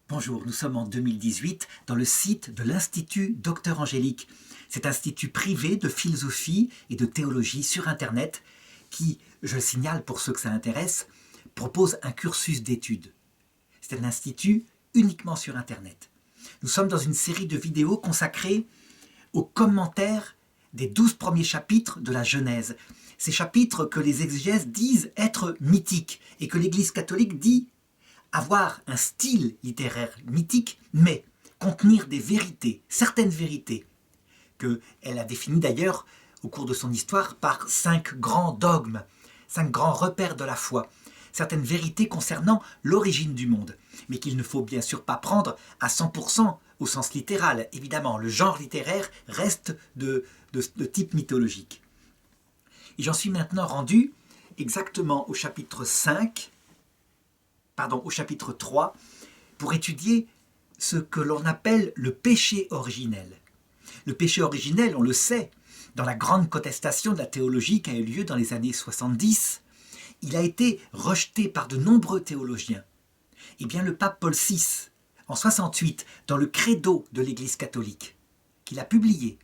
Bonjour, nous sommes en 2018 dans le site de l'Institut Docteur Angélique. Cet institut privé de philosophie et de théologie sur Internet qui, je le signale pour ceux que ça intéresse, propose un cursus d'études. C'est un institut uniquement sur Internet. Nous sommes dans une série de vidéos consacrées aux commentaires des 12 premiers chapitres de la Genèse. Ces chapitres que les exégèses disent être mythiques et que l'Église catholique dit avoir un style littéraire mythique, mais contenir des vérités, certaines vérités, qu'elle a définies d'ailleurs au cours de son histoire par 5 grands dogmes, 5 grands repères de la foi, certaines vérités concernant l'origine du monde, mais qu'il ne faut bien sûr pas prendre à 100% au sens littéral. Évidemment, le genre littéraire reste de type mythologique. Et j'en suis maintenant rendu exactement au chapitre 3, pour étudier ce que l'on appelle le péché originel. Le péché originel, on le sait, dans la grande contestation de la théologie qui a eu lieu dans les années 70, il a été rejeté par de nombreux théologiens. Eh bien, le pape Paul VI, en 68, dans le credo de l'Église catholique, qu'il a publié,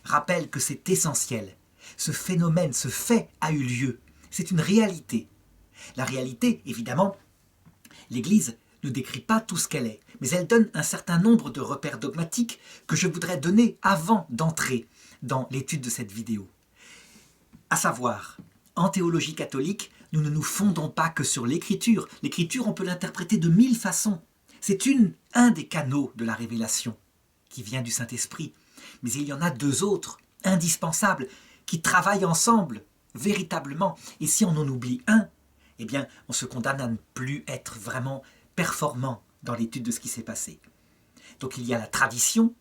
rappelle que c'est essentiel. Ce phénomène, ce fait a eu lieu. C'est une réalité. La réalité, évidemment, l'Église ne décrit pas tout ce qu'elle est, mais elle donne un certain nombre de repères dogmatiques que je voudrais donner avant d'entrer dans l'étude de cette vidéo. À savoir, en théologie catholique, nous ne nous fondons pas que sur l'écriture. L'écriture, on peut l'interpréter de 1000 façons. C'est un des canaux de la révélation qui vient du Saint-Esprit. Mais il y en a 2 autres, indispensables, qui travaillent ensemble, véritablement. Et si on en oublie un, eh bien, on se condamne à ne plus être vraiment performant dans l'étude de ce qui s'est passé. Donc il y a la tradition,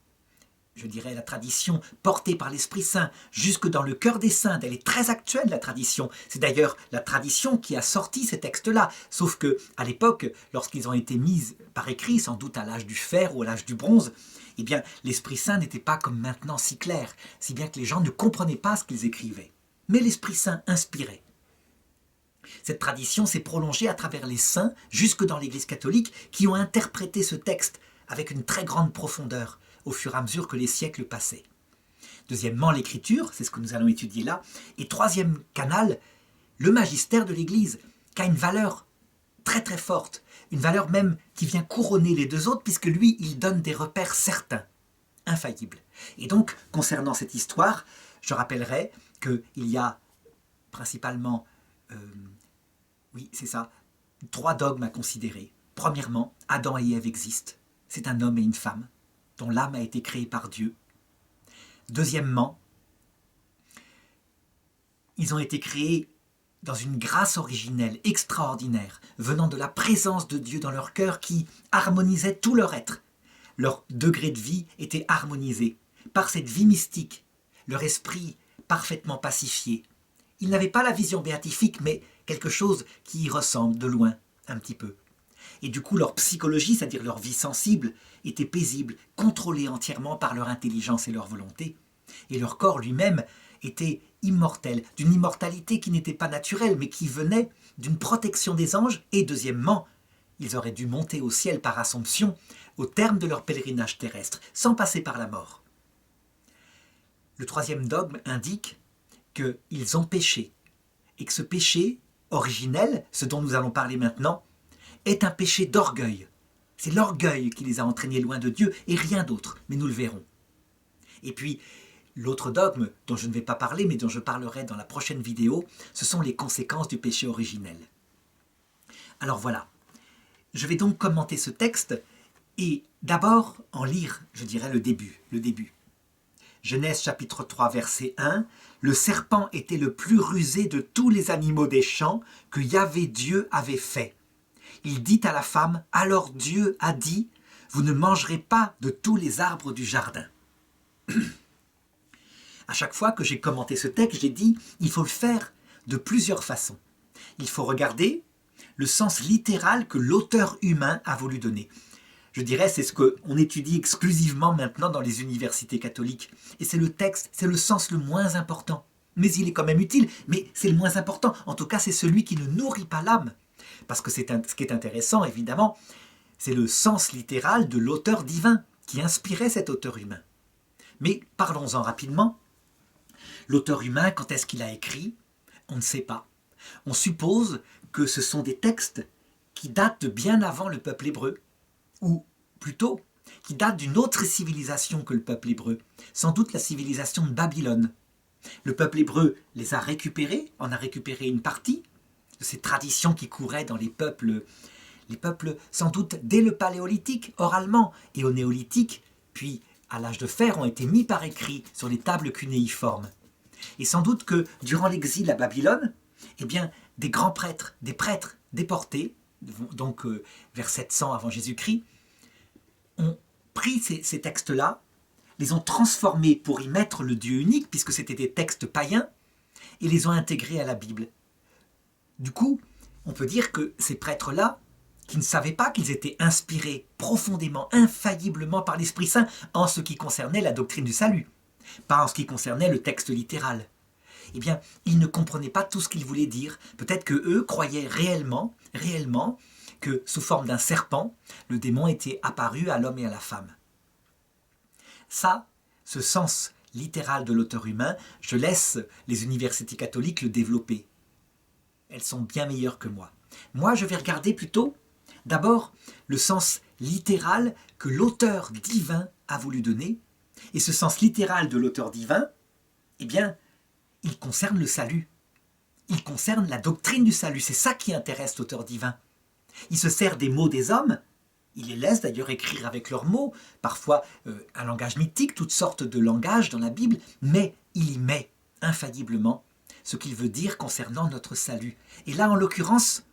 je dirais la tradition portée par l'Esprit Saint jusque dans le cœur des saints. Elle est très actuelle, la tradition. C'est d'ailleurs la tradition qui a sorti ces textes-là. Sauf qu'à l'époque, lorsqu'ils ont été mis par écrit, sans doute à l'âge du fer ou à l'âge du bronze, eh bien, l'Esprit Saint n'était pas comme maintenant si clair, si bien que les gens ne comprenaient pas ce qu'ils écrivaient. Mais l'Esprit Saint inspirait. Cette tradition s'est prolongée à travers les saints, jusque dans l'Église catholique, qui ont interprété ce texte avec une très grande profondeur, au fur et à mesure que les siècles passaient. Deuxièmement, l'écriture, c'est ce que nous allons étudier là. Et troisième canal, le magistère de l'Église, qui a une valeur très très forte, une valeur même qui vient couronner les 2 autres, puisque lui, il donne des repères certains, infaillibles. Et donc, concernant cette histoire, je rappellerai qu'il y a principalement 3 dogmes à considérer. Premièrement, Adam et Ève existent. C'est un homme et une femme dont l'âme a été créée par Dieu. Deuxièmement, ils ont été créés dans une grâce originelle, extraordinaire, venant de la présence de Dieu dans leur cœur qui harmonisait tout leur être. Leur degré de vie était harmonisé par cette vie mystique, leur esprit parfaitement pacifié. Ils n'avaient pas la vision béatifique, mais quelque chose qui y ressemble de loin, un petit peu. Et du coup, leur psychologie, c'est-à-dire leur vie sensible, était paisible, contrôlée entièrement par leur intelligence et leur volonté. Et leur corps lui-même était immortel, d'une immortalité qui n'était pas naturelle, mais qui venait d'une protection des anges. Et deuxièmement, ils auraient dû monter au ciel par Assomption, au terme de leur pèlerinage terrestre, sans passer par la mort. Le troisième dogme indique qu'ils ont péché, et que ce péché originel, ce dont nous allons parler maintenant, est un péché d'orgueil. C'est l'orgueil qui les a entraînés loin de Dieu et rien d'autre, mais nous le verrons. Et puis, l'autre dogme dont je ne vais pas parler, mais dont je parlerai dans la prochaine vidéo, ce sont les conséquences du péché originel. Alors voilà, je vais donc commenter ce texte et d'abord en lire, je dirais, le début. Genèse chapitre 3, verset 1. « Le serpent était le plus rusé de tous les animaux des champs que Yahvé Dieu avait fait. Il dit à la femme, « Alors Dieu a dit, vous ne mangerez pas de tous les arbres du jardin. » À chaque fois que j'ai commenté ce texte, j'ai dit, il faut le faire de plusieurs façons. Il faut regarder le sens littéral que l'auteur humain a voulu donner. Je dirais, c'est ce qu'on étudie exclusivement maintenant dans les universités catholiques. Et c'est le texte, c'est le sens le moins important. Mais il est quand même utile, mais c'est le moins important. En tout cas, c'est celui qui ne nourrit pas l'âme. Parce que ce qui est intéressant, évidemment, c'est le sens littéral de l'auteur divin qui inspirait cet auteur humain. Mais parlons-en rapidement. L'auteur humain, quand est-ce qu'il a écrit? On ne sait pas. On suppose que ce sont des textes qui datent de bien avant le peuple hébreu, ou plutôt qui datent d'une autre civilisation que le peuple hébreu, sans doute la civilisation de Babylone. Le peuple hébreu les a récupérés, en a récupéré une partie de ces traditions qui couraient dans les peuples sans doute dès le paléolithique, oralement, et au néolithique, puis à l'âge de fer, ont été mis par écrit sur les tables cunéiformes. Et sans doute que durant l'exil à Babylone, eh bien, des grands prêtres, des prêtres déportés, donc vers 700 avant Jésus-Christ, ont pris ces textes-là, les ont transformés pour y mettre le Dieu unique, puisque c'était des textes païens, et les ont intégrés à la Bible. Du coup, on peut dire que ces prêtres-là, qui ne savaient pas qu'ils étaient inspirés profondément, infailliblement par l'Esprit Saint en ce qui concernait la doctrine du salut, pas en ce qui concernait le texte littéral, eh bien, ils ne comprenaient pas tout ce qu'il voulait dire. Peut-être que eux croyaient réellement que sous forme d'un serpent, le démon était apparu à l'homme et à la femme. Ça, ce sens littéral de l'auteur humain, je laisse les universités catholiques le développer. Elles sont bien meilleures que moi. Moi, je vais regarder plutôt, d'abord, le sens littéral que l'auteur divin a voulu donner. Et ce sens littéral de l'auteur divin, eh bien, il concerne le salut. Il concerne la doctrine du salut. C'est ça qui intéresse l'auteur divin. Il se sert des mots des hommes. Il les laisse d'ailleurs écrire avec leurs mots, parfois un langage mythique, toutes sortes de langages dans la Bible, mais il y met infailliblement ce qu'il veut dire concernant notre salut. Et là, en l'occurrence,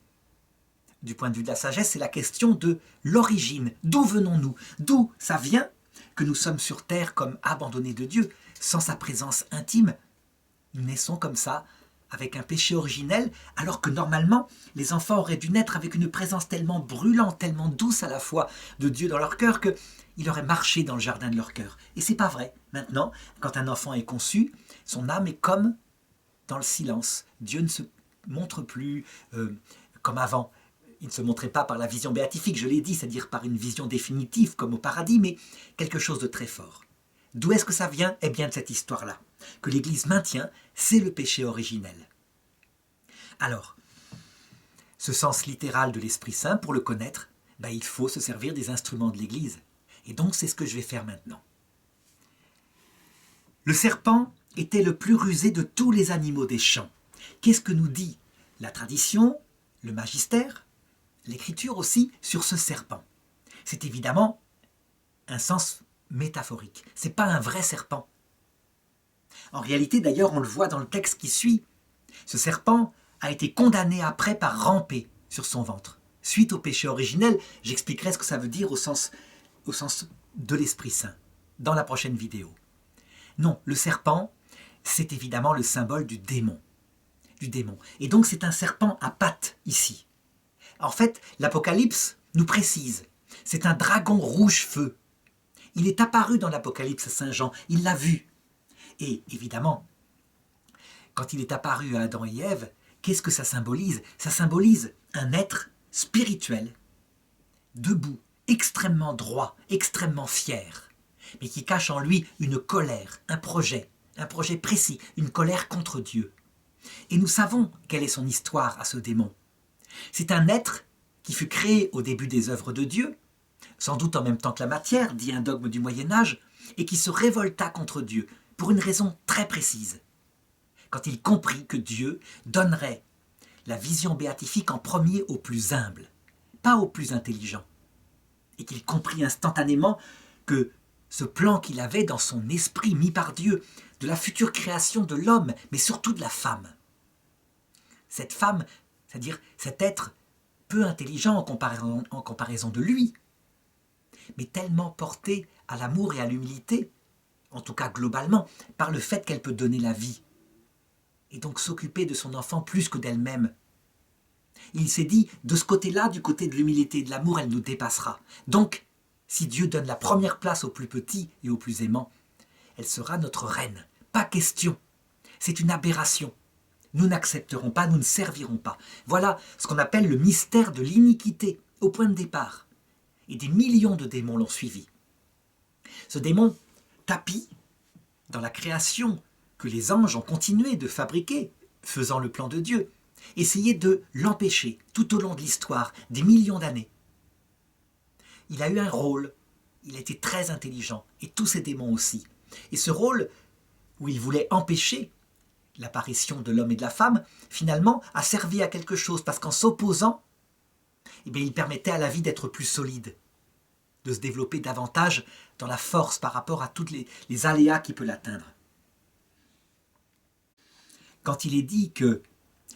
du point de vue de la sagesse, c'est la question de l'origine. D'où venons-nous? D'où ça vient que nous sommes sur terre comme abandonnés de Dieu, sans sa présence intime? Nous naissons comme ça, avec un péché originel, alors que normalement, les enfants auraient dû naître avec une présence tellement brûlante, tellement douce à la fois de Dieu dans leur cœur, qu'il aurait marché dans le jardin de leur cœur. Et c'est pas vrai. Maintenant, quand un enfant est conçu, son âme est comme dans le silence. Dieu ne se montre plus comme avant. Il ne se montrait pas par la vision béatifique, je l'ai dit, c'est-à-dire par une vision définitive comme au paradis, mais quelque chose de très fort. D'où est-ce que ça vient? Eh bien de cette histoire-là, que l'Église maintient, c'est le péché originel. Alors, ce sens littéral de l'Esprit Saint, pour le connaître, il faut se servir des instruments de l'Église. Et donc c'est ce que je vais faire maintenant. Le serpent était le plus rusé de tous les animaux des champs. Qu'est-ce que nous dit la tradition, le magistère, l'Écriture aussi, sur ce serpent? C'est évidemment un sens métaphorique. Ce n'est pas un vrai serpent. En réalité, d'ailleurs, on le voit dans le texte qui suit. Ce serpent a été condamné après par ramper sur son ventre. Suite au péché originel, j'expliquerai ce que ça veut dire au sens de l'Esprit Saint, dans la prochaine vidéo. Non, le serpent, c'est évidemment le symbole du démon. Et donc c'est un serpent à pattes ici. En fait, l'Apocalypse nous précise, c'est un dragon rouge-feu. Il est apparu dans l'Apocalypse à Saint Jean, il l'a vu. Et évidemment, quand il est apparu à Adam et Ève, qu'est-ce que ça symbolise? Ça symbolise un être spirituel, debout, extrêmement droit, extrêmement fier, mais qui cache en lui une colère, un projet précis, une colère contre Dieu. Et nous savons quelle est son histoire à ce démon. C'est un être qui fut créé au début des œuvres de Dieu, sans doute en même temps que la matière, dit un dogme du Moyen-Âge, et qui se révolta contre Dieu, pour une raison très précise. Quand il comprit que Dieu donnerait la vision béatifique en premier aux plus humbles, pas aux plus intelligents, et qu'il comprit instantanément que ce plan qu'il avait dans son esprit mis par Dieu, de la future création de l'homme, mais surtout de la femme. Cette femme, c'est-à-dire cet être peu intelligent en comparaison de lui, mais tellement porté à l'amour et à l'humilité, en tout cas globalement, par le fait qu'elle peut donner la vie, et donc s'occuper de son enfant plus que d'elle-même. Il s'est dit, de ce côté-là, du côté de l'humilité et de l'amour, elle nous dépassera. Donc, si Dieu donne la première place aux plus petits et aux plus aimants, elle sera notre reine. Pas question. C'est une aberration. Nous n'accepterons pas, nous ne servirons pas. Voilà ce qu'on appelle le mystère de l'iniquité, au point de départ. et des millions de démons l'ont suivi. Ce démon tapis dans la création que les anges ont continué de fabriquer, faisant le plan de Dieu, essayait de l'empêcher tout au long de l'histoire, des millions d'années. Il a eu un rôle, il a été très intelligent, et tous ces démons aussi. Et ce rôle, où il voulait empêcher l'apparition de l'homme et de la femme, finalement a servi à quelque chose, parce qu'en s'opposant, il permettait à la vie d'être plus solide, de se développer davantage dans la force par rapport à tous les aléas qui peuvent l'atteindre. Quand il est dit que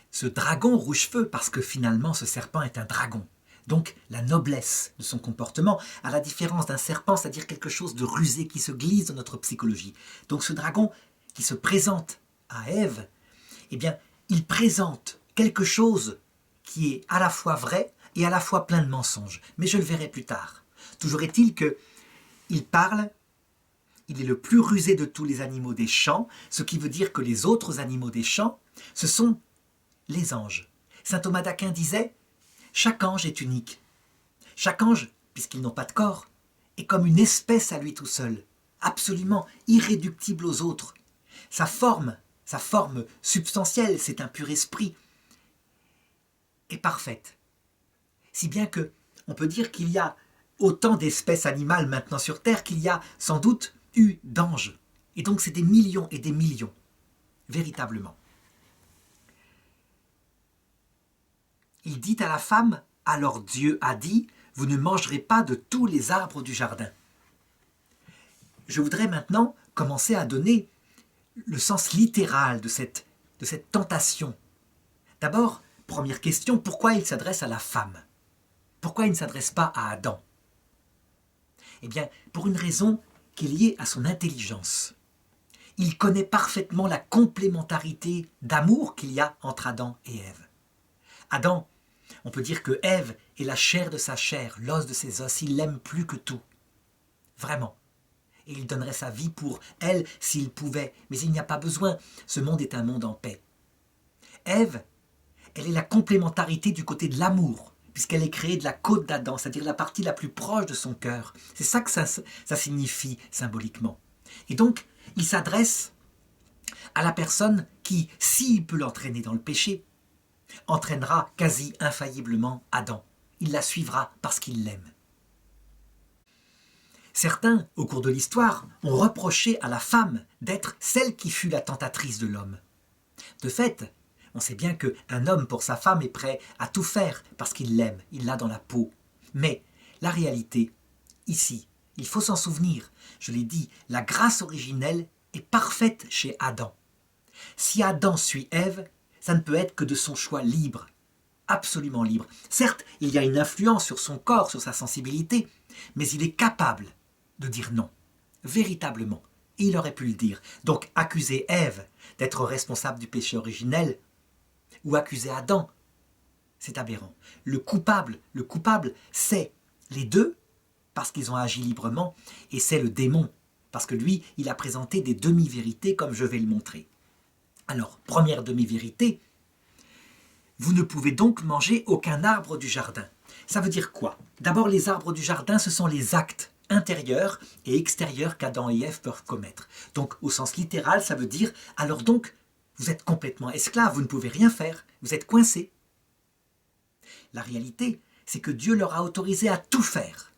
ce dragon rouge-feu, parce que finalement ce serpent est un dragon, donc la noblesse de son comportement, à la différence d'un serpent, c'est-à-dire quelque chose de rusé qui se glisse dans notre psychologie. Donc ce dragon qui se présente à Ève, il présente quelque chose qui est à la fois vrai et à la fois plein de mensonges. Mais je le verrai plus tard. Toujours est-il qu'il parle, il est le plus rusé de tous les animaux des champs, ce qui veut dire que les autres animaux des champs, ce sont les anges. Saint Thomas d'Aquin disait « Chaque ange est unique. Chaque ange, puisqu'ils n'ont pas de corps, est comme une espèce à lui tout seul, absolument irréductible aux autres. Sa forme substantielle, c'est un pur esprit, est parfaite. Si bien que on peut dire qu'il y a autant d'espèces animales maintenant sur Terre qu'il y a sans doute eu d'anges. Et donc c'est des millions et des millions, véritablement. Il dit à la femme, « Alors Dieu a dit, vous ne mangerez pas de tous les arbres du jardin. » Je voudrais maintenant commencer à donner le sens littéral de cette tentation. D'abord, première question, pourquoi il s'adresse à la femme? Pourquoi il ne s'adresse pas à Adam? Pour une raison qui est liée à son intelligence. Il connaît parfaitement la complémentarité d'amour qu'il y a entre Adam et Ève. Adam, on peut dire que Ève est la chair de sa chair, l'os de ses os, il l'aime plus que tout. Vraiment. Et il donnerait sa vie pour elle s'il pouvait, mais il n'y a pas besoin, ce monde est un monde en paix. Ève, elle est la complémentarité du côté de l'amour, puisqu'elle est créée de la côte d'Adam, c'est-à-dire la partie la plus proche de son cœur. C'est ça que ça signifie symboliquement. Et donc, il s'adresse à la personne qui, s'il peut l'entraîner dans le péché, entraînera quasi infailliblement Adam. Il la suivra parce qu'il l'aime. Certains, au cours de l'histoire, ont reproché à la femme d'être celle qui fut la tentatrice de l'homme. De fait, on sait bien qu'un homme pour sa femme est prêt à tout faire parce qu'il l'aime, il l'a dans la peau. Mais la réalité, ici, il faut s'en souvenir, je l'ai dit, la grâce originelle est parfaite chez Adam. Si Adam suit Ève, ça ne peut être que de son choix libre, absolument libre. Certes, il y a une influence sur son corps, sur sa sensibilité, mais il est capable de dire non, véritablement. Et il aurait pu le dire. Donc accuser Ève d'être responsable du péché originel, ou accuser Adam, c'est aberrant. Le coupable, c'est les deux, parce qu'ils ont agi librement, et c'est le démon, parce que lui, il a présenté des demi-vérités, comme je vais le montrer. Alors, première demi-vérité, vous ne pouvez donc manger aucun arbre du jardin. Ça veut dire quoi? D'abord, les arbres du jardin, ce sont les actes intérieurs et extérieurs qu'Adam et Ève peuvent commettre. Donc, au sens littéral, ça veut dire, alors donc, vous êtes complètement esclaves, vous ne pouvez rien faire, vous êtes coincés. La réalité, c'est que Dieu leur a autorisé à tout faire,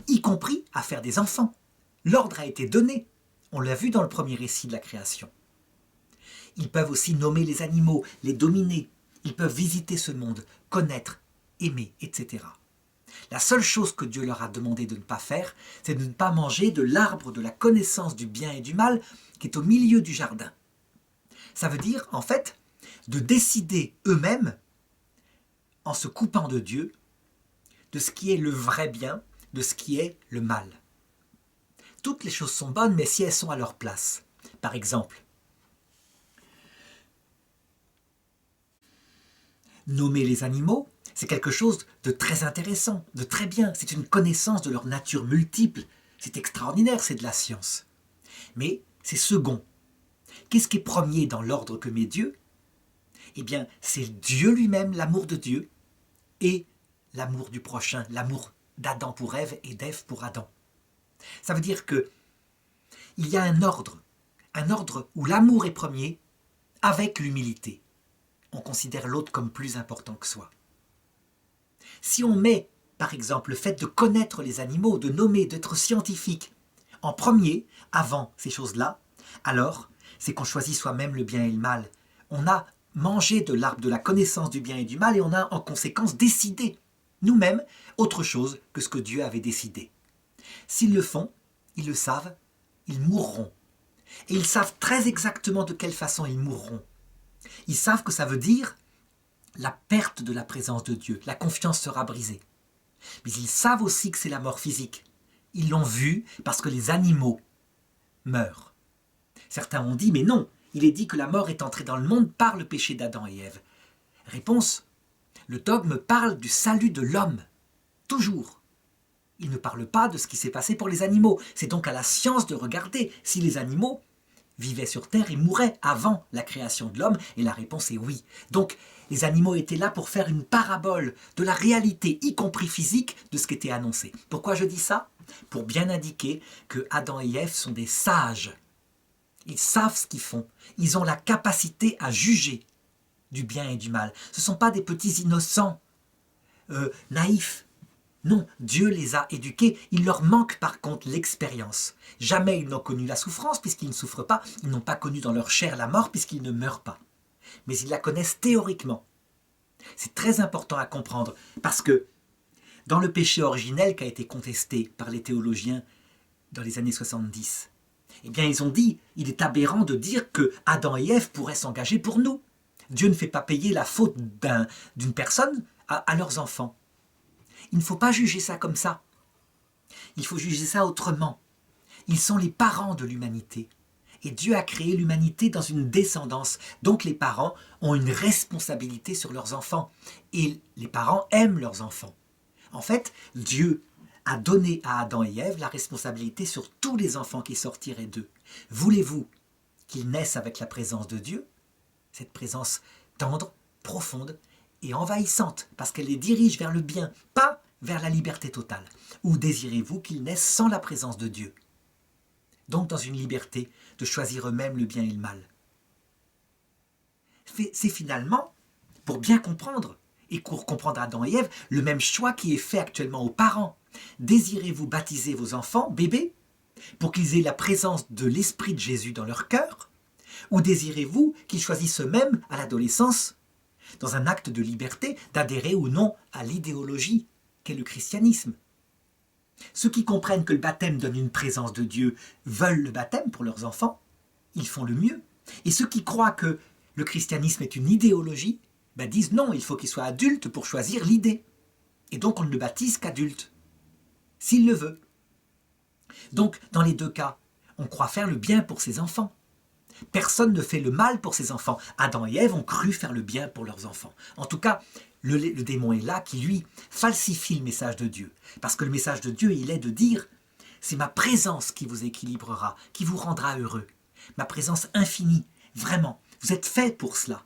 y compris à faire des enfants. L'ordre a été donné, on l'a vu dans le premier récit de la création. Ils peuvent aussi nommer les animaux, les dominer, ils peuvent visiter ce monde, connaître, aimer, etc. La seule chose que Dieu leur a demandé de ne pas faire, c'est de ne pas manger de l'arbre de la connaissance du bien et du mal qui est au milieu du jardin. Ça veut dire, en fait, de décider eux-mêmes, en se coupant de Dieu, de ce qui est le vrai bien, de ce qui est le mal. Toutes les choses sont bonnes, mais si elles sont à leur place. Par exemple, nommer les animaux, c'est quelque chose de très intéressant, de très bien. C'est une connaissance de leur nature multiple. C'est extraordinaire, c'est de la science. Mais c'est second. Qu'est-ce qui est premier dans l'ordre que met Dieu? Eh bien, c'est Dieu lui-même, l'amour de Dieu, et l'amour du prochain, l'amour d'Adam pour Ève et d'Ève pour Adam. Ça veut dire que il y a un ordre où l'amour est premier avec l'humilité. On considère l'autre comme plus important que soi. Si on met, par exemple, le fait de connaître les animaux, de nommer, d'être scientifique, en premier, avant ces choses-là, alors c'est qu'on choisit soi-même le bien et le mal. On a mangé de l'arbre de la connaissance du bien et du mal et on a en conséquence décidé, nous-mêmes, autre chose que ce que Dieu avait décidé. S'ils le font, ils le savent, ils mourront. Et ils savent très exactement de quelle façon ils mourront. Ils savent que ça veut dire la perte de la présence de Dieu, la confiance sera brisée. Mais ils savent aussi que c'est la mort physique. Ils l'ont vu parce que les animaux meurent. Certains ont dit, mais non, il est dit que la mort est entrée dans le monde par le péché d'Adam et Ève. Réponse, le dogme parle du salut de l'homme, toujours. Il ne parle pas de ce qui s'est passé pour les animaux. C'est donc à la science de regarder si les animaux vivaient sur Terre et mouraient avant la création de l'homme, et la réponse est oui. Donc, les animaux étaient là pour faire une parabole de la réalité, y compris physique, de ce qui était annoncé. Pourquoi je dis ça? Pour bien indiquer que Adam et Ève sont des sages. Ils savent ce qu'ils font. Ils ont la capacité à juger du bien et du mal. Ce ne sont pas des petits innocents, naïfs. Non, Dieu les a éduqués. Il leur manque par contre l'expérience. Jamais ils n'ont connu la souffrance puisqu'ils ne souffrent pas. Ils n'ont pas connu dans leur chair la mort puisqu'ils ne meurent pas. Mais ils la connaissent théoriquement. C'est très important à comprendre parce que dans le péché originel qui a été contesté par les théologiens dans les années 70, eh bien ils ont dit, il est aberrant de dire que Adam et Ève pourraient s'engager pour nous. Dieu ne fait pas payer la faute d'une personne à leurs enfants. Il ne faut pas juger ça comme ça. Il faut juger ça autrement. Ils sont les parents de l'humanité. Et Dieu a créé l'humanité dans une descendance. Donc les parents ont une responsabilité sur leurs enfants. Et les parents aiment leurs enfants. En fait, Dieu a donné à Adam et Ève la responsabilité sur tous les enfants qui sortiraient d'eux. Voulez-vous qu'ils naissent avec la présence de Dieu? Cette présence tendre, profonde et envahissante, parce qu'elle les dirige vers le bien, pas vers la liberté totale. Ou désirez-vous qu'ils naissent sans la présence de Dieu? Donc dans une liberté de choisir eux-mêmes le bien et le mal. C'est finalement, pour bien comprendre, et pour comprendre Adam et Ève, le même choix qui est fait actuellement aux parents. Désirez-vous baptiser vos enfants, bébés, pour qu'ils aient la présence de l'Esprit de Jésus dans leur cœur? Ou désirez-vous qu'ils choisissent eux-mêmes, à l'adolescence, dans un acte de liberté, d'adhérer ou non à l'idéologie qu'est le christianisme? Ceux qui comprennent que le baptême donne une présence de Dieu veulent le baptême pour leurs enfants, ils font le mieux. Et ceux qui croient que le christianisme est une idéologie, disent non, il faut qu'ils soient adultes pour choisir l'idée. Et donc on ne le baptise qu'adulte, s'il le veut. Donc dans les deux cas, on croit faire le bien pour ses enfants. Personne ne fait le mal pour ses enfants. Adam et Ève ont cru faire le bien pour leurs enfants. En tout cas, le démon est là qui, lui, falsifie le message de Dieu. Parce que le message de Dieu, il est de dire « c'est ma présence qui vous équilibrera, qui vous rendra heureux. Ma présence infinie, vraiment, vous êtes fait pour cela. »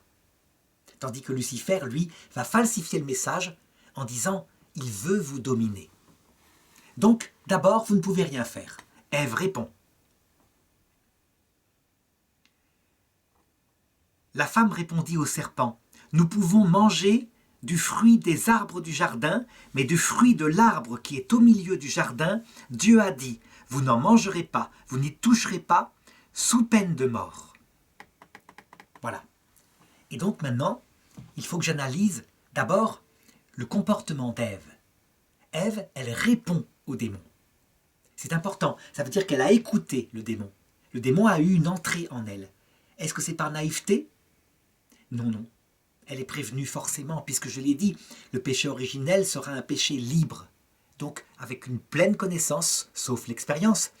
Tandis que Lucifer, lui, va falsifier le message en disant « il veut vous dominer. » Donc, d'abord, vous ne pouvez rien faire. Ève répond. La femme répondit au serpent, « Nous pouvons manger du fruit des arbres du jardin, mais du fruit de l'arbre qui est au milieu du jardin, Dieu a dit, vous n'en mangerez pas, vous n'y toucherez pas, sous peine de mort. » Voilà. Et donc maintenant, il faut que j'analyse d'abord le comportement d'Ève. Ève, elle répond au démon. C'est important, ça veut dire qu'elle a écouté le démon. Le démon a eu une entrée en elle. Est-ce que c'est par naïveté ? Non, non. Elle est prévenue forcément, puisque je l'ai dit, le péché originel sera un péché libre. Donc, avec une pleine connaissance, sauf l'expérience,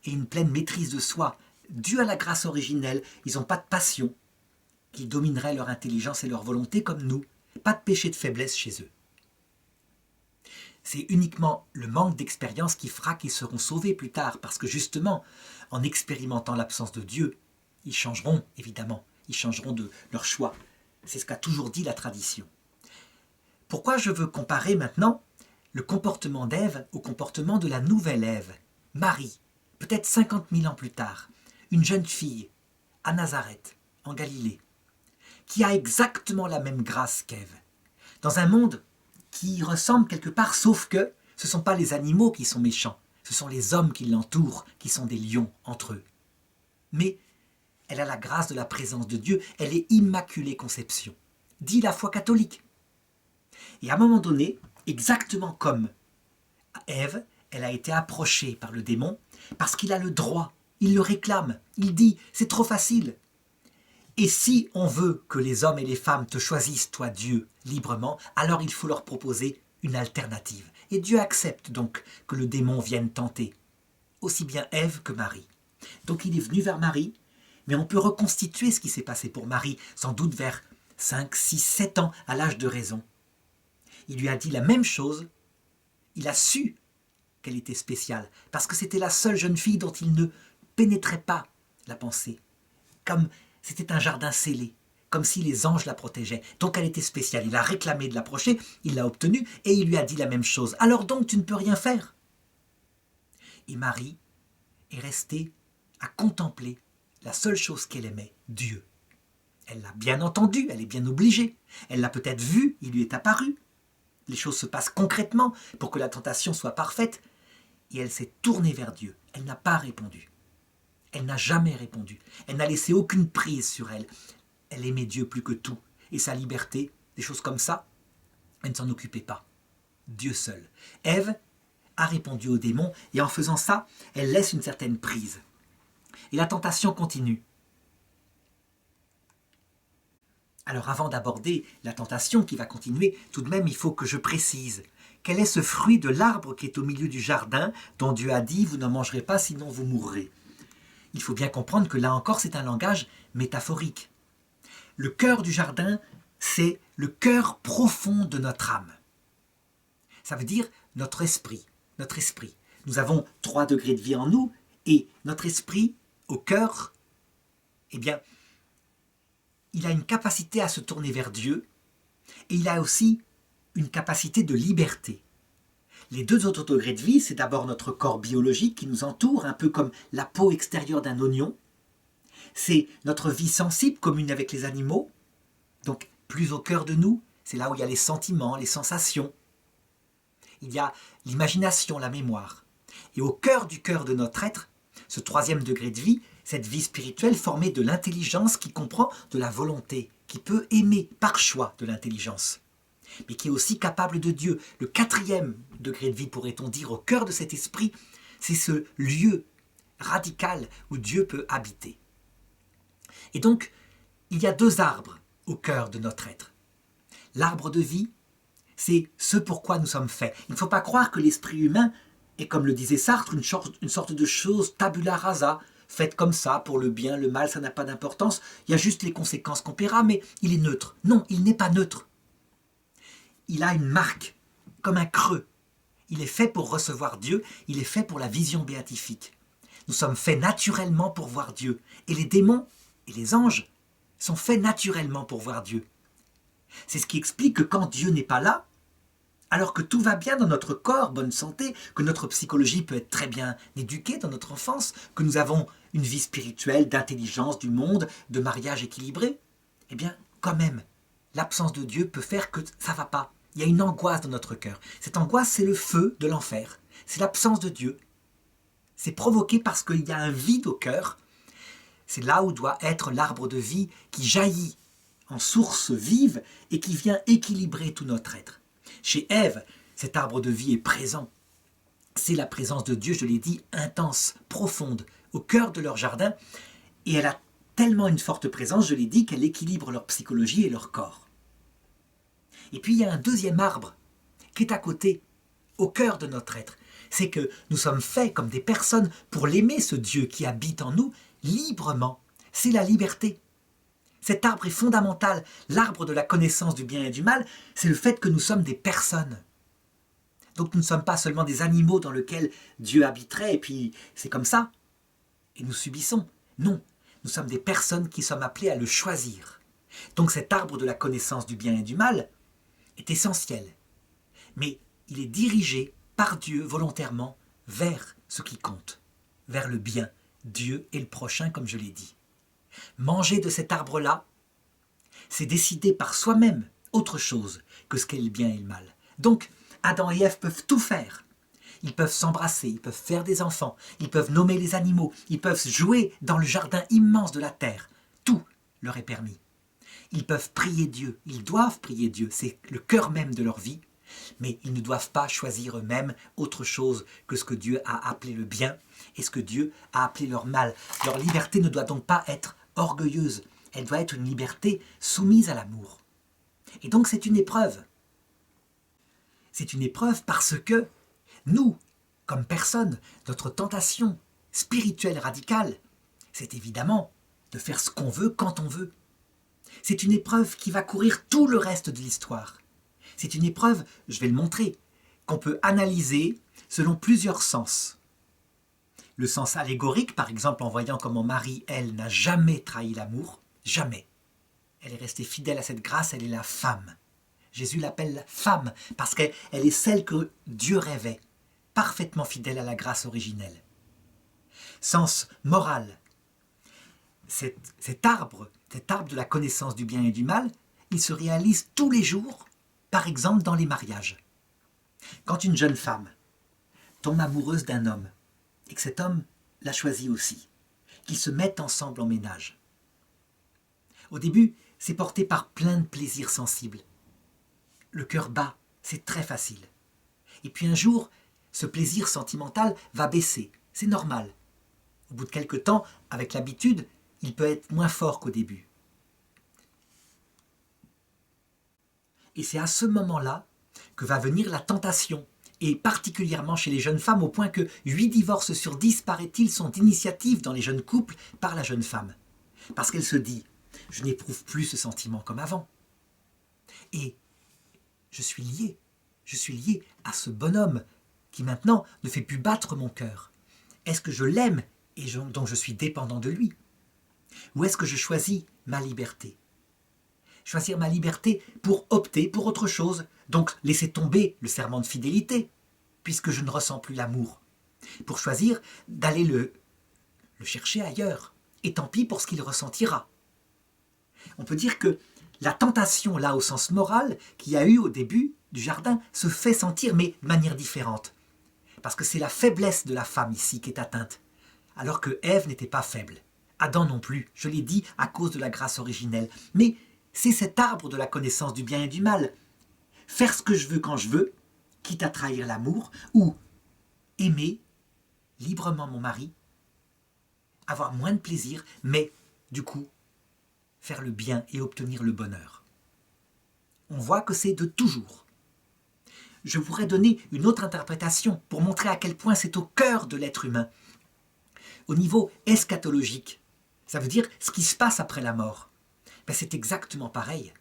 et une pleine maîtrise de soi, due à la grâce originelle, ils n'ont pas de passion qui dominerait leur intelligence et leur volonté comme nous. Pas de péché de faiblesse chez eux. C'est uniquement le manque d'expérience qui fera qu'ils seront sauvés plus tard, parce que justement, en expérimentant l'absence de Dieu, ils changeront, évidemment. Ils changeront de leur choix. C'est ce qu'a toujours dit la tradition. Pourquoi je veux comparer maintenant le comportement d'Ève au comportement de la nouvelle Ève, Marie, peut-être 50 000 ans plus tard, une jeune fille à Nazareth, en Galilée, qui a exactement la même grâce qu'Ève, dans un monde qui ressemble quelque part, sauf que ce ne sont pas les animaux qui sont méchants, ce sont les hommes qui l'entourent, qui sont des lions entre eux. Mais elle a la grâce de la présence de Dieu, elle est immaculée conception, dit la foi catholique. Et à un moment donné, exactement comme Ève, elle a été approchée par le démon parce qu'il a le droit, il le réclame, il dit « c'est trop facile ». Et si on veut que les hommes et les femmes te choisissent, toi Dieu, librement, alors il faut leur proposer une alternative. Et Dieu accepte donc que le démon vienne tenter, aussi bien Ève que Marie. Donc il est venu vers Marie, mais on peut reconstituer ce qui s'est passé pour Marie, sans doute vers 5, 6, 7 ans, à l'âge de raison. Il lui a dit la même chose, il a su qu'elle était spéciale, parce que c'était la seule jeune fille dont il ne pénétrait pas la pensée, comme c'était un jardin scellé, comme si les anges la protégeaient. Donc elle était spéciale, il a réclamé de l'approcher, il l'a obtenue, et il lui a dit la même chose. Alors donc tu ne peux rien faire. Et Marie est restée à contempler la seule chose qu'elle aimait, Dieu. Elle l'a bien entendu, elle est bien obligée. Elle l'a peut-être vu, il lui est apparu. Les choses se passent concrètement pour que la tentation soit parfaite. Et elle s'est tournée vers Dieu. Elle n'a pas répondu. Elle n'a jamais répondu. Elle n'a laissé aucune prise sur elle. Elle aimait Dieu plus que tout. Et sa liberté, des choses comme ça, elle ne s'en occupait pas. Dieu seul. Ève a répondu au démon et en faisant ça, elle laisse une certaine prise. Et la tentation continue. Alors avant d'aborder la tentation qui va continuer, tout de même il faut que je précise. Quel est ce fruit de l'arbre qui est au milieu du jardin dont Dieu a dit « vous n'en mangerez pas sinon vous mourrez ». Il faut bien comprendre que là encore c'est un langage métaphorique. Le cœur du jardin, c'est le cœur profond de notre âme. Ça veut dire notre esprit, notre esprit. Nous avons 3 degrés de vie en nous et notre esprit, au cœur, eh bien, il a une capacité à se tourner vers Dieu et il a aussi une capacité de liberté. Les 2 autres degrés de vie, c'est d'abord notre corps biologique qui nous entoure, un peu comme la peau extérieure d'un oignon. C'est notre vie sensible commune avec les animaux, donc plus au cœur de nous, c'est là où il y a les sentiments, les sensations. Il y a l'imagination, la mémoire. Et au cœur de notre être, ce 3e degré de vie, cette vie spirituelle formée de l'intelligence qui comprend de la volonté, qui peut aimer par choix de l'intelligence, mais qui est aussi capable de Dieu. Le 4e degré de vie, pourrait-on dire, au cœur de cet esprit, c'est ce lieu radical où Dieu peut habiter. Et donc, il y a 2 arbres au cœur de notre être. L'arbre de vie, c'est ce pourquoi nous sommes faits. Il ne faut pas croire que l'esprit humain est, comme le disait Sartre, une sorte de chose tabula rasa, faite comme ça, pour le bien, le mal, ça n'a pas d'importance. Il y a juste les conséquences qu'on paiera, mais il est neutre. Non, il n'est pas neutre. Il a une marque, comme un creux. Il est fait pour recevoir Dieu, il est fait pour la vision béatifique. Nous sommes faits naturellement pour voir Dieu. Et les démons et les anges sont faits naturellement pour voir Dieu. C'est ce qui explique que quand Dieu n'est pas là, alors que tout va bien dans notre corps, bonne santé, que notre psychologie peut être très bien éduquée dans notre enfance, que nous avons une vie spirituelle, d'intelligence du monde, de mariage équilibré, eh bien, quand même, l'absence de Dieu peut faire que ça ne va pas. Il y a une angoisse dans notre cœur. Cette angoisse, c'est le feu de l'enfer. C'est l'absence de Dieu. C'est provoqué parce qu'il y a un vide au cœur. C'est là où doit être l'arbre de vie qui jaillit en source vive et qui vient équilibrer tout notre être. Chez Ève, cet arbre de vie est présent. C'est la présence de Dieu, je l'ai dit, intense, profonde, au cœur de leur jardin. Et elle a tellement une forte présence, je l'ai dit, qu'elle équilibre leur psychologie et leur corps. Et puis il y a un 2e arbre qui est à côté, au cœur de notre être. C'est que nous sommes faits comme des personnes pour l'aimer, ce Dieu qui habite en nous, librement. C'est la liberté. Cet arbre est fondamental. L'arbre de la connaissance du bien et du mal, c'est le fait que nous sommes des personnes. Donc nous ne sommes pas seulement des animaux dans lesquels Dieu habiterait et puis c'est comme ça. Et nous subissons. Non, nous sommes des personnes qui sommes appelées à le choisir. Donc cet arbre de la connaissance du bien et du mal est essentiel. Mais il est dirigé par Dieu volontairement vers ce qui compte, vers le bien, Dieu et le prochain, comme je l'ai dit. Manger de cet arbre-là, c'est décider par soi-même autre chose que ce qu'est le bien et le mal. Donc, Adam et Ève peuvent tout faire. Ils peuvent s'embrasser, ils peuvent faire des enfants, ils peuvent nommer les animaux, ils peuvent jouer dans le jardin immense de la terre. Tout leur est permis. Ils peuvent prier Dieu, ils doivent prier Dieu, c'est le cœur même de leur vie, mais ils ne doivent pas choisir eux-mêmes autre chose que ce que Dieu a appelé le bien et ce que Dieu a appelé leur mal. Leur liberté ne doit donc pas être orgueilleuse, elle doit être une liberté soumise à l'amour. Et donc c'est une épreuve. C'est une épreuve parce que nous, comme personne, notre tentation spirituelle radicale, c'est évidemment de faire ce qu'on veut quand on veut. C'est une épreuve qui va courir tout le reste de l'histoire. C'est une épreuve, je vais le montrer, qu'on peut analyser selon plusieurs sens. Le sens allégorique, par exemple, en voyant comment Marie, elle, n'a jamais trahi l'amour, jamais. Elle est restée fidèle à cette grâce, elle est la femme. Jésus l'appelle femme parce qu'elle est celle que Dieu rêvait, parfaitement fidèle à la grâce originelle. Sens moral. Cet arbre de la connaissance du bien et du mal, il se réalise tous les jours, par exemple dans les mariages. Quand une jeune femme tombe amoureuse d'un homme, et que cet homme l'a choisi aussi, qu'ils se mettent ensemble en ménage. Au début, c'est porté par plein de plaisirs sensibles. Le cœur bat, c'est très facile. Et puis un jour, ce plaisir sentimental va baisser, c'est normal. Au bout de quelque temps, avec l'habitude, il peut être moins fort qu'au début. Et c'est à ce moment-là que va venir la tentation, et particulièrement chez les jeunes femmes, au point que 8 divorces sur 10, paraît-il, sont d'initiative dans les jeunes couples par la jeune femme. Parce qu'elle se dit « je n'éprouve plus ce sentiment comme avant ». Et je suis lié à ce bonhomme qui maintenant ne fait plus battre mon cœur. Est-ce que je l'aime et donc je suis dépendant de lui? Ou est-ce que je choisis ma liberté? Choisir ma liberté pour opter pour autre chose, donc laisser tomber le serment de fidélité, puisque je ne ressens plus l'amour, pour choisir d'aller le chercher ailleurs, et tant pis pour ce qu'il ressentira. On peut dire que la tentation, là, au sens moral, qu'il y a eu au début du jardin, se fait sentir, mais de manière différente. Parce que c'est la faiblesse de la femme ici qui est atteinte, alors que Ève n'était pas faible. Adam non plus, je l'ai dit, à cause de la grâce originelle. Mais c'est cet arbre de la connaissance du bien et du mal. Faire ce que je veux quand je veux, quitte à trahir l'amour, ou aimer librement mon mari, avoir moins de plaisir, mais du coup, faire le bien et obtenir le bonheur. On voit que c'est de toujours. Je pourrais donner une autre interprétation pour montrer à quel point c'est au cœur de l'être humain. Au niveau eschatologique, ça veut dire ce qui se passe après la mort. Ben, c'est exactement pareil.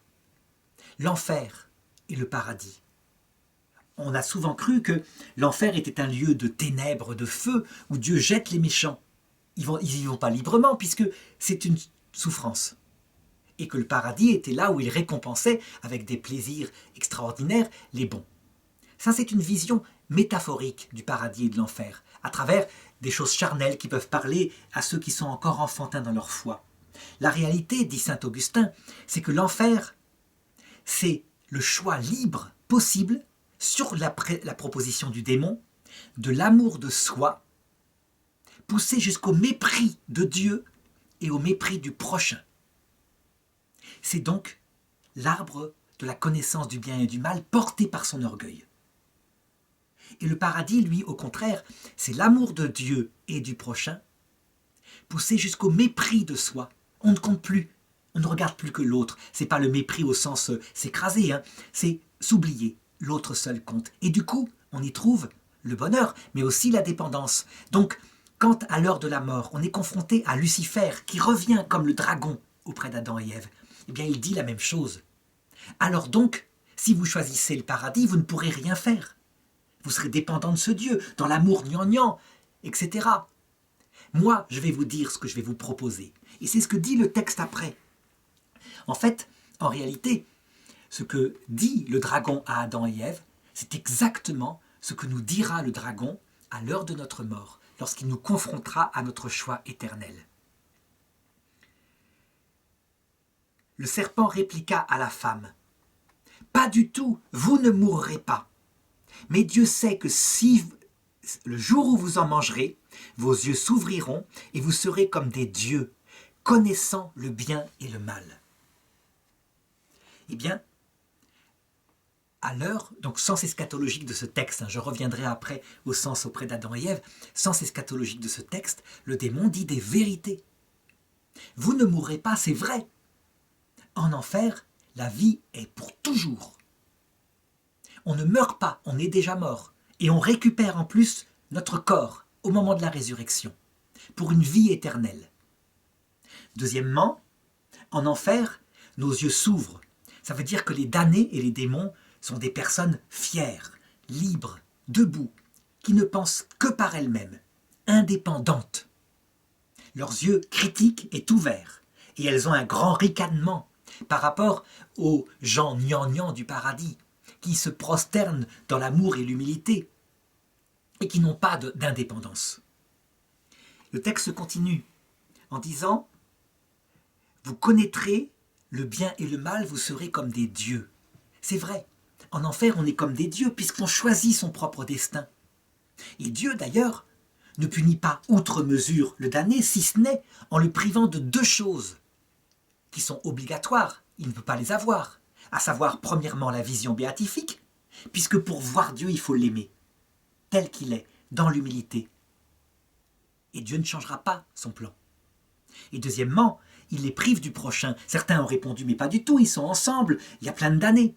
L'enfer et le paradis. On a souvent cru que l'enfer était un lieu de ténèbres, de feu, où Dieu jette les méchants. Ils n'y vont pas librement puisque c'est une souffrance. Et que le paradis était là où il récompensait, avec des plaisirs extraordinaires, les bons. Ça, c'est une vision métaphorique du paradis et de l'enfer, à travers des choses charnelles qui peuvent parler à ceux qui sont encore enfantins dans leur foi. La réalité, dit saint Augustin, c'est que l'enfer, c'est le choix libre, possible, sur la proposition du démon, de l'amour de soi, poussé jusqu'au mépris de Dieu et au mépris du prochain. C'est donc l'arbre de la connaissance du bien et du mal porté par son orgueil. Et le paradis, lui, au contraire, c'est l'amour de Dieu et du prochain, poussé jusqu'au mépris de soi. On ne compte plus, on ne regarde plus que l'autre. C'est pas le mépris au sens s'écraser, c'est s'oublier. L'autre seul compte. Et du coup, on y trouve le bonheur, mais aussi la dépendance. Donc, quand à l'heure de la mort, on est confronté à Lucifer, qui revient comme le dragon auprès d'Adam et Ève, eh bien, il dit la même chose. Alors donc, si vous choisissez le paradis, vous ne pourrez rien faire. Vous serez dépendant de ce Dieu, dans l'amour gnangnan, etc. Moi, je vais vous dire ce que je vais vous proposer. Et c'est ce que dit le texte après. En fait, en réalité, ce que dit le dragon à Adam et Ève, C'est exactement ce que nous dira le dragon à l'heure de notre mort, lorsqu'il nous confrontera à notre choix éternel. Le serpent répliqua à la femme, « Pas du tout, vous ne mourrez pas. Mais Dieu sait que si le jour où vous en mangerez, vos yeux s'ouvriront et vous serez comme des dieux, connaissant le bien et le mal. » Eh bien, à l'heure, donc sens eschatologique de ce texte, je reviendrai après au sens auprès d'Adam et Ève, sens eschatologique de ce texte, le démon dit des vérités. Vous ne mourrez pas, c'est vrai. En enfer, la vie est pour toujours. On ne meurt pas, on est déjà mort. Et on récupère en plus notre corps au moment de la résurrection, pour une vie éternelle. Deuxièmement, en enfer, nos yeux s'ouvrent. Ça veut dire que les damnés et les démons sont des personnes fières, libres, debout, qui ne pensent que par elles-mêmes, indépendantes. Leurs yeux critiques est ouverts, et elles ont un grand ricanement par rapport aux gens gnangnans du paradis, qui se prosternent dans l'amour et l'humilité, et qui n'ont pas d'indépendance. Le texte continue en disant « Vous connaîtrez le bien et le mal, vous serez comme des dieux. » C'est vrai, en enfer on est comme des dieux puisqu'on choisit son propre destin. Et Dieu d'ailleurs ne punit pas outre mesure le damné, si ce n'est en le privant de deux choses qui sont obligatoires, il ne peut pas les avoir, à savoir premièrement la vision béatifique, puisque pour voir Dieu il faut l'aimer, tel qu'il est, dans l'humilité. Et Dieu ne changera pas son plan. Et deuxièmement, il les prive du prochain. Certains ont répondu, mais pas du tout, ils sont ensemble, il y a plein d'années.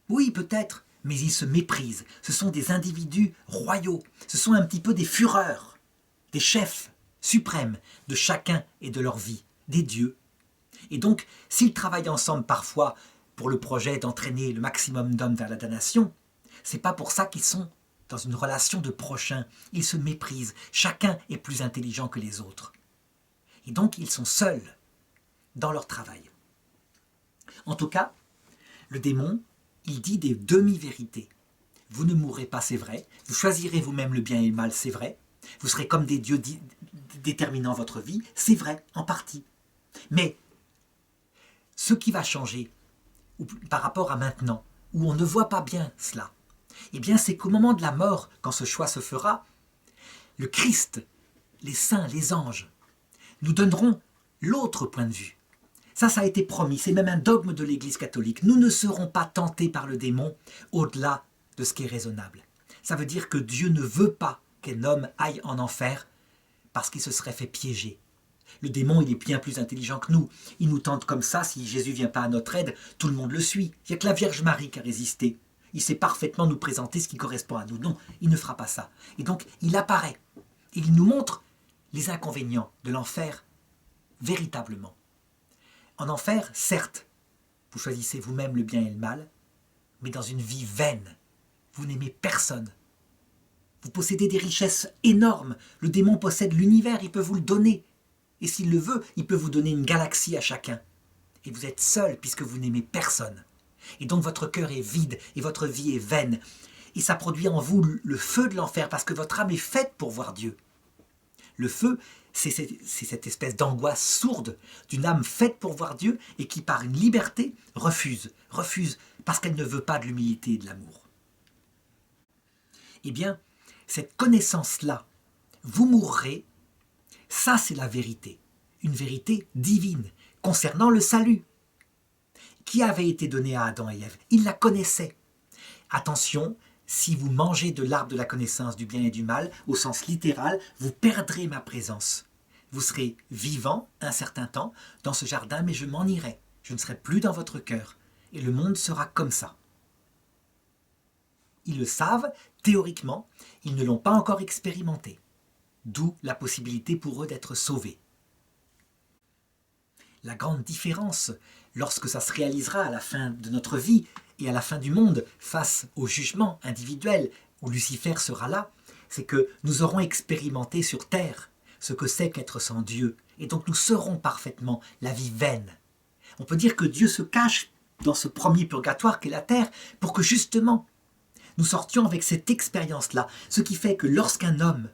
Oui, peut-être, mais ils se méprisent. Ce sont des individus royaux, ce sont un petit peu des fureurs, des chefs suprêmes de chacun et de leur vie, des dieux. Et donc, s'ils travaillent ensemble parfois pour le projet d'entraîner le maximum d'hommes vers la damnation, c'est pas pour ça qu'ils sont dans une relation de prochain. Ils se méprisent, chacun est plus intelligent que les autres. Et donc, ils sont seuls dans leur travail. En tout cas, le démon, il dit des demi-vérités. Vous ne mourrez pas, c'est vrai. Vous choisirez vous-même le bien et le mal, c'est vrai. Vous serez comme des dieux déterminant votre vie, c'est vrai, en partie. Mais ce qui va changer par rapport à maintenant, où on ne voit pas bien cela, eh bien c'est qu'au moment de la mort, quand ce choix se fera, le Christ, les saints, les anges, nous donneront l'autre point de vue. Ça a été promis, c'est même un dogme de l'Église catholique. Nous ne serons pas tentés par le démon au-delà de ce qui est raisonnable. Ça veut dire que Dieu ne veut pas qu'un homme aille en enfer parce qu'il se serait fait piéger. Le démon, il est bien plus intelligent que nous. Il nous tente comme ça, si Jésus ne vient pas à notre aide, tout le monde le suit. Il n'y a que la Vierge Marie qui a résisté. Il sait parfaitement nous présenter ce qui correspond à nous. Non, il ne fera pas ça. Et donc, il apparaît. Et il nous montre les inconvénients de l'enfer véritablement. En enfer, certes, vous choisissez vous-même le bien et le mal, mais dans une vie vaine. Vous n'aimez personne. Vous possédez des richesses énormes. Le démon possède l'univers, il peut vous le donner. Et s'il le veut, il peut vous donner une galaxie à chacun. Et vous êtes seul puisque vous n'aimez personne. Et donc votre cœur est vide et votre vie est vaine. Et ça produit en vous le feu de l'enfer parce que votre âme est faite pour voir Dieu. Le feu, c'est cette espèce d'angoisse sourde d'une âme faite pour voir Dieu et qui par une liberté refuse parce qu'elle ne veut pas de l'humilité et de l'amour. Eh bien, cette connaissance-là, vous mourrez, ça c'est la vérité, une vérité divine concernant le salut qui avait été donnée à Adam et Ève. Ils la connaissaient. Attention, si vous mangez de l'arbre de la connaissance du bien et du mal, au sens littéral, vous perdrez ma présence. Vous serez vivant un certain temps dans ce jardin, mais je m'en irai. Je ne serai plus dans votre cœur. Et le monde sera comme ça. Ils le savent, théoriquement, ils ne l'ont pas encore expérimenté. D'où la possibilité pour eux d'être sauvés. La grande différence, lorsque ça se réalisera à la fin de notre vie et à la fin du monde, face au jugement individuel où Lucifer sera là, c'est que nous aurons expérimenté sur terre ce que c'est qu'être sans Dieu. Et donc nous saurons parfaitement la vie vaine. On peut dire que Dieu se cache dans ce premier purgatoire qu'est la terre pour que justement nous sortions avec cette expérience-là, ce qui fait que lorsqu'un homme,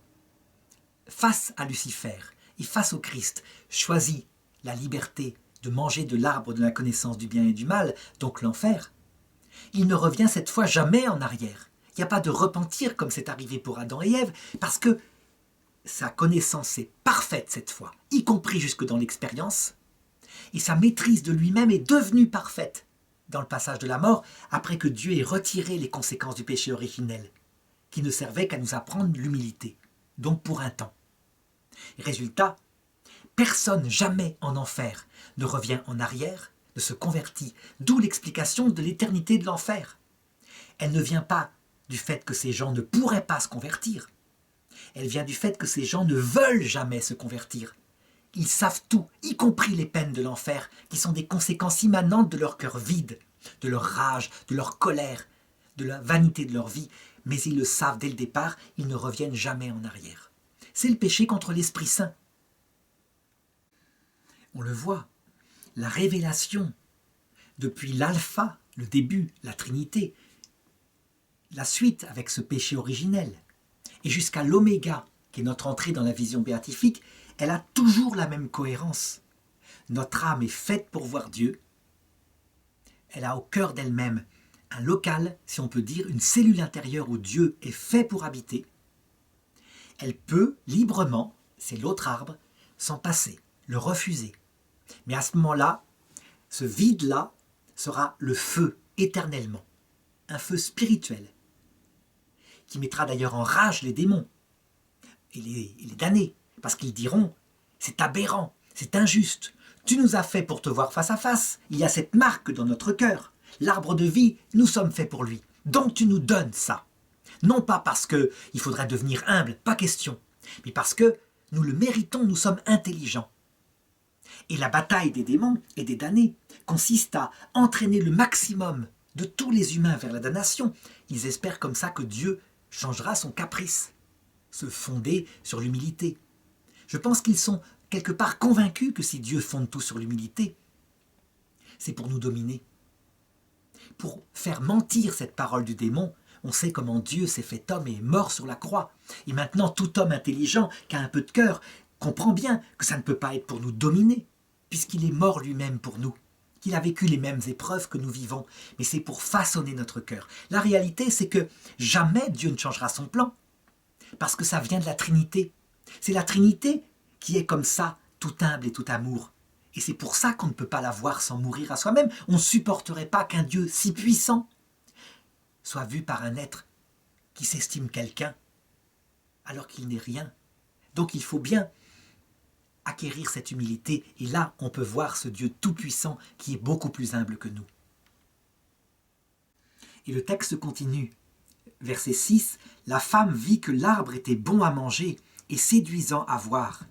face à Lucifer et face au Christ, choisit la liberté de manger de l'arbre de la connaissance du bien et du mal, donc l'enfer, il ne revient cette fois jamais en arrière. Il n'y a pas de repentir comme c'est arrivé pour Adam et Ève, parce que sa connaissance est parfaite cette fois, y compris jusque dans l'expérience, et sa maîtrise de lui-même est devenue parfaite dans le passage de la mort, après que Dieu ait retiré les conséquences du péché originel, qui ne servait qu'à nous apprendre l'humilité, donc pour un temps. Résultat, personne jamais en enfer ne revient en arrière, ne se convertit, d'où l'explication de l'éternité de l'enfer. Elle ne vient pas du fait que ces gens ne pourraient pas se convertir, elle vient du fait que ces gens ne veulent jamais se convertir. Ils savent tout, y compris les peines de l'enfer, qui sont des conséquences immanentes de leur cœur vide, de leur rage, de leur colère, de la vanité de leur vie, mais ils le savent dès le départ, ils ne reviennent jamais en arrière. C'est le péché contre l'Esprit Saint. On le voit, la révélation, depuis l'alpha, le début, la Trinité, la suite avec ce péché originel, et jusqu'à l'oméga, qui est notre entrée dans la vision béatifique, elle a toujours la même cohérence. Notre âme est faite pour voir Dieu. Elle a au cœur d'elle-même un local, si on peut dire, une cellule intérieure où Dieu est fait pour habiter. Elle peut librement, c'est l'autre arbre, s'en passer, le refuser. Mais à ce moment-là, ce vide-là sera le feu éternellement, un feu spirituel, qui mettra d'ailleurs en rage les démons et les damnés, parce qu'ils diront « c'est aberrant, c'est injuste, tu nous as fait pour te voir face à face, il y a cette marque dans notre cœur, l'arbre de vie, nous sommes faits pour lui, donc tu nous donnes ça. » Non pas parce qu'il faudrait devenir humble, pas question, mais parce que nous le méritons, nous sommes intelligents. Et la bataille des démons et des damnés consiste à entraîner le maximum de tous les humains vers la damnation. Ils espèrent comme ça que Dieu changera son caprice, se fonder sur l'humilité. Je pense qu'ils sont quelque part convaincus que si Dieu fonde tout sur l'humilité, c'est pour nous dominer. Pour faire mentir cette parole du démon, on sait comment Dieu s'est fait homme et est mort sur la croix. Et maintenant, tout homme intelligent qui a un peu de cœur comprend bien que ça ne peut pas être pour nous dominer, puisqu'il est mort lui-même pour nous, qu'il a vécu les mêmes épreuves que nous vivons, mais c'est pour façonner notre cœur. La réalité, c'est que jamais Dieu ne changera son plan, parce que ça vient de la Trinité. C'est la Trinité qui est comme ça, tout humble et tout amour. Et c'est pour ça qu'on ne peut pas la voir sans mourir à soi-même. On ne supporterait pas qu'un Dieu si puissant soit vu par un être qui s'estime quelqu'un, alors qu'il n'est rien. Donc il faut bien acquérir cette humilité, et là on peut voir ce Dieu tout-puissant qui est beaucoup plus humble que nous. Et le texte continue. Verset 6, « La femme vit que l'arbre était bon à manger et séduisant à voir,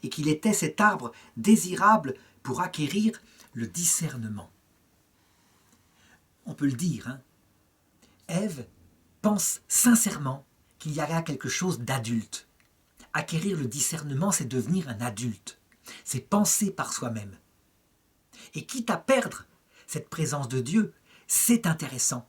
et qu'il était cet arbre désirable pour acquérir le discernement. » On peut le dire, hein. Ève pense sincèrement qu'il y a là quelque chose d'adulte. Acquérir le discernement, c'est devenir un adulte. C'est penser par soi-même. Et quitte à perdre cette présence de Dieu, c'est intéressant.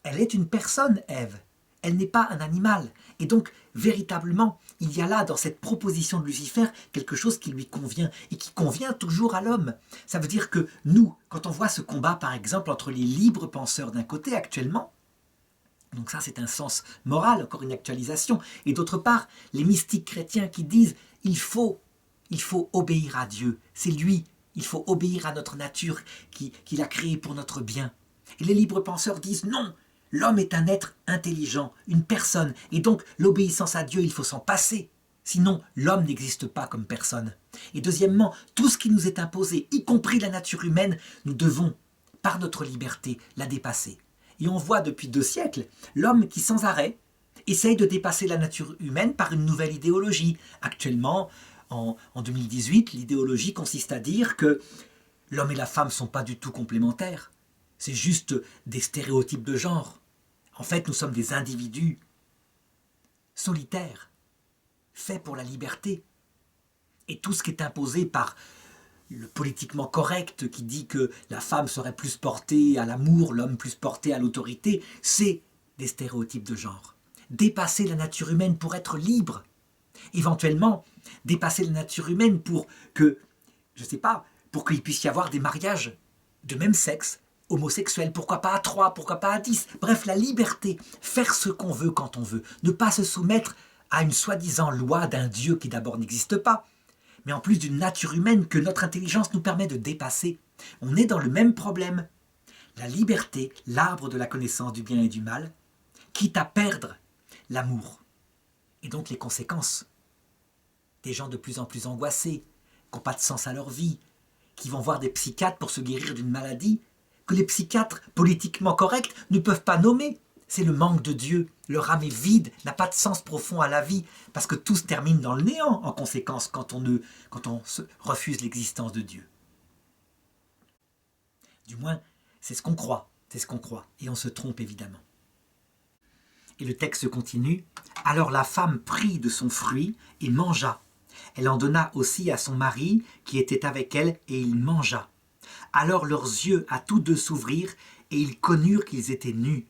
Elle est une personne, Ève. Elle n'est pas un animal. Et donc, véritablement, il y a là, dans cette proposition de Lucifer, quelque chose qui lui convient, et qui convient toujours à l'homme. Ça veut dire que nous, quand on voit ce combat, par exemple, entre les libres penseurs d'un côté actuellement, donc ça c'est un sens moral, encore une actualisation, et d'autre part, les mystiques chrétiens qui disent il faut obéir à Dieu, c'est lui, il faut obéir à notre nature qu'il a créée pour notre bien. Et les libres penseurs disent non, l'homme est un être intelligent, une personne, et donc l'obéissance à Dieu, il faut s'en passer. Sinon, l'homme n'existe pas comme personne. Et deuxièmement, tout ce qui nous est imposé, y compris la nature humaine, nous devons, par notre liberté, la dépasser. Et on voit depuis 2 siècles l'homme qui, sans arrêt, essaye de dépasser la nature humaine par une nouvelle idéologie. Actuellement, en 2018, l'idéologie consiste à dire que l'homme et la femme ne sont pas du tout complémentaires. C'est juste des stéréotypes de genre. En fait, nous sommes des individus solitaires, faits pour la liberté. Et tout ce qui est imposé par le politiquement correct qui dit que la femme serait plus portée à l'amour, l'homme plus porté à l'autorité, c'est des stéréotypes de genre. Dépasser la nature humaine pour être libre. Éventuellement, dépasser la nature humaine pour que, je ne sais pas, pour qu'il puisse y avoir des mariages de même sexe, homosexuels, pourquoi pas à 3, pourquoi pas à 10. Bref, la liberté, faire ce qu'on veut quand on veut, ne pas se soumettre à une soi-disant loi d'un Dieu qui d'abord n'existe pas, mais en plus d'une nature humaine que notre intelligence nous permet de dépasser. On est dans le même problème. La liberté, l'arbre de la connaissance du bien et du mal, quitte à perdre l'amour. Et donc les conséquences. Des gens de plus en plus angoissés, qui n'ont pas de sens à leur vie, qui vont voir des psychiatres pour se guérir d'une maladie que les psychiatres politiquement corrects ne peuvent pas nommer. C'est le manque de Dieu. Leur âme est vide, n'a pas de sens profond à la vie, parce que tout se termine dans le néant, en conséquence, quand on refuse l'existence de Dieu. Du moins, c'est ce qu'on croit, et on se trompe évidemment. Et le texte continue. Alors la femme prit de son fruit et mangea. Elle en donna aussi à son mari qui était avec elle, et il mangea. Alors leurs yeux à tous deux s'ouvrirent, et ils connurent qu'ils étaient nus.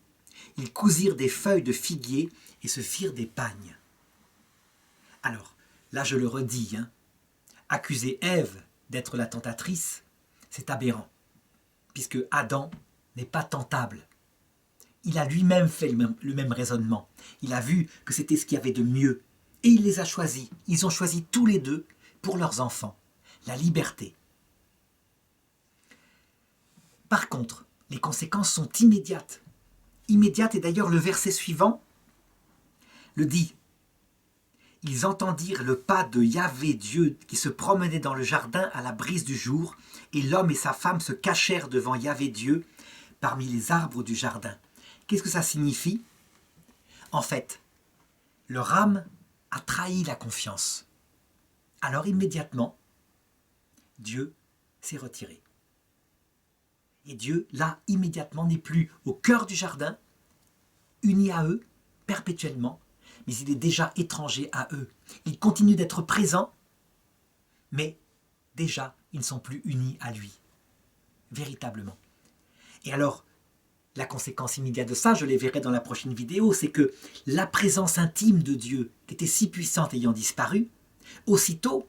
Ils cousirent des feuilles de figuier et se firent des pagnes. Alors, là je le redis, accuser Ève d'être la tentatrice, c'est aberrant, puisque Adam n'est pas tentable. Il a lui-même fait le même raisonnement. Il a vu que c'était ce qu'il y avait de mieux. Et il les a choisis. Ils ont choisi tous les deux pour leurs enfants. La liberté. Par contre, les conséquences sont immédiates. Immédiates, et d'ailleurs le verset suivant le dit. Ils entendirent le pas de Yahvé Dieu qui se promenait dans le jardin à la brise du jour, et l'homme et sa femme se cachèrent devant Yahvé Dieu parmi les arbres du jardin. Qu'est-ce que ça signifie? En fait, leur âme a trahi la confiance. Alors immédiatement, Dieu s'est retiré. Et Dieu, là, immédiatement, n'est plus au cœur du jardin, uni à eux, perpétuellement, mais il est déjà étranger à eux. Il continue d'être présent, mais déjà, ils ne sont plus unis à lui, véritablement. Et alors, la conséquence immédiate de ça, je les verrai dans la prochaine vidéo, c'est que la présence intime de Dieu, qui était si puissante ayant disparu, aussitôt,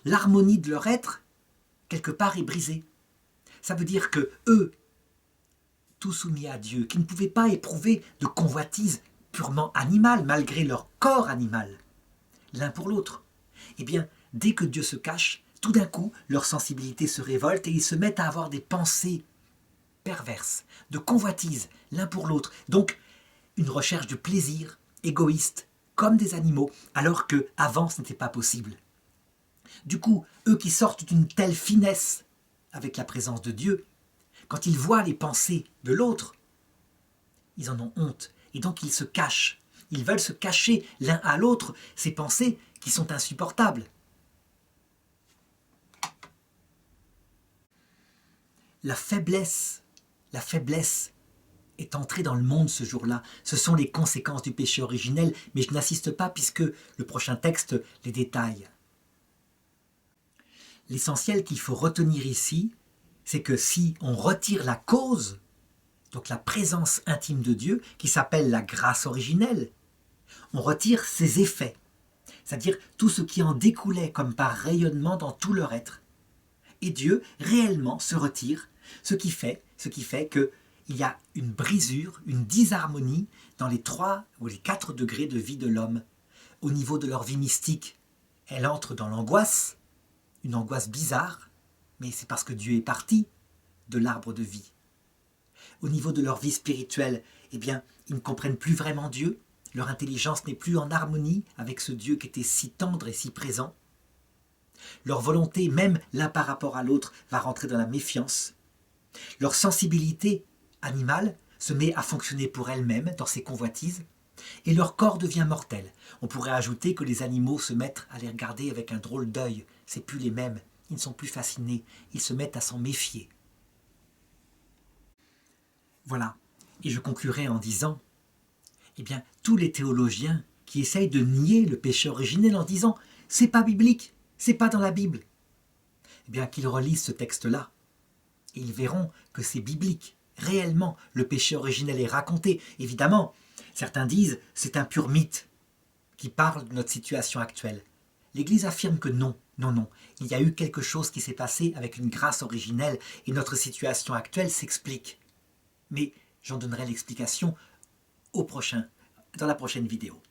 l'harmonie de leur être, quelque part, est brisée. Ça veut dire que eux, tout soumis à Dieu, qui ne pouvaient pas éprouver de convoitise purement animale, malgré leur corps animal, l'un pour l'autre, eh bien, dès que Dieu se cache, tout d'un coup, leur sensibilité se révolte et ils se mettent à avoir des pensées perverses, de convoitise l'un pour l'autre. Donc, une recherche de plaisir, égoïste, comme des animaux, alors qu'avant, ce n'était pas possible. Du coup, eux qui sortent d'une telle finesse avec la présence de Dieu, quand ils voient les pensées de l'autre, ils en ont honte. Et donc, ils se cachent. Ils veulent se cacher l'un à l'autre ces pensées qui sont insupportables. La faiblesse est entrée dans le monde ce jour-là. Ce sont les conséquences du péché originel, mais je n'insiste pas puisque le prochain texte les détaille. L'essentiel qu'il faut retenir ici, c'est que si on retire la cause, donc la présence intime de Dieu, qui s'appelle la grâce originelle, on retire ses effets, c'est-à-dire tout ce qui en découlait comme par rayonnement dans tout leur être. Et Dieu réellement se retire, ce qui fait qu'il y a une brisure, une disharmonie dans les 3 ou les 4 degrés de vie de l'homme. Au niveau de leur vie mystique, elle entre dans l'angoisse, une angoisse bizarre, mais c'est parce que Dieu est parti de l'arbre de vie. Au niveau de leur vie spirituelle, eh bien, ils ne comprennent plus vraiment Dieu, leur intelligence n'est plus en harmonie avec ce Dieu qui était si tendre et si présent. Leur volonté, même l'un par rapport à l'autre, va rentrer dans la méfiance. Leur sensibilité animale se met à fonctionner pour elle-même dans ses convoitises, et leur corps devient mortel. On pourrait ajouter que les animaux se mettent à les regarder avec un drôle d'œil. C'est plus les mêmes, ils ne sont plus fascinés, ils se mettent à s'en méfier. Voilà, et je conclurai en disant, eh bien, tous les théologiens qui essayent de nier le péché originel en disant « c'est pas biblique, c'est pas dans la Bible », eh bien, qu'ils relisent ce texte-là, et ils verront que c'est biblique, réellement le péché originel est raconté. Évidemment, certains disent c'est un pur mythe qui parle de notre situation actuelle. L'Église affirme que non, non, non. Il y a eu quelque chose qui s'est passé avec une grâce originelle et notre situation actuelle s'explique. Mais j'en donnerai l'explication dans la prochaine vidéo.